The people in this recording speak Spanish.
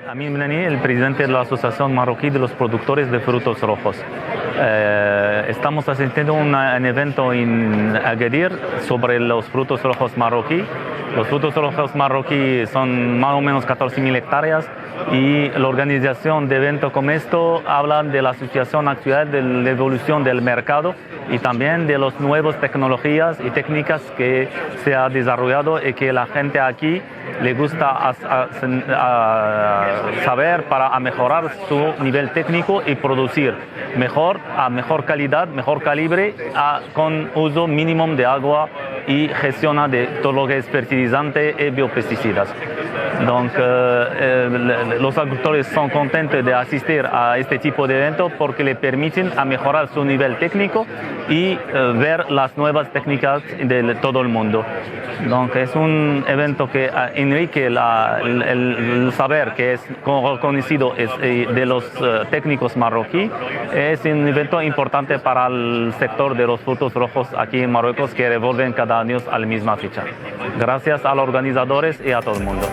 Amin Mnani, el presidente de la Asociación Marroquí de los Productores de Frutos Rojos. Estamos asistiendo a un evento en Agadir sobre los frutos rojos marroquí. Los frutos rojos marroquí son más o menos 14.000 hectáreas y la organización de eventos como esto habla de la situación actual, de la evolución del mercado y también de las nuevas tecnologías y técnicas que se ha desarrollado y que la gente aquí le gusta saber para mejorar su nivel técnico y producir mejor, a mejor calidad, mejor calibre, con uso mínimo de agua y gestión de todo lo que es fertilizante y biopesticidas. Donc, los agricultores son contentos de asistir a este tipo de eventos porque le permiten a mejorar su nivel técnico y ver las nuevas técnicas de todo el mundo. Donc, es un evento que enrique el saber que es conocido de los técnicos marroquíes. Es un evento importante para el sector de los frutos rojos aquí en Marruecos que revuelven cada año a la misma fecha. Gracias a los organizadores y a todo el mundo.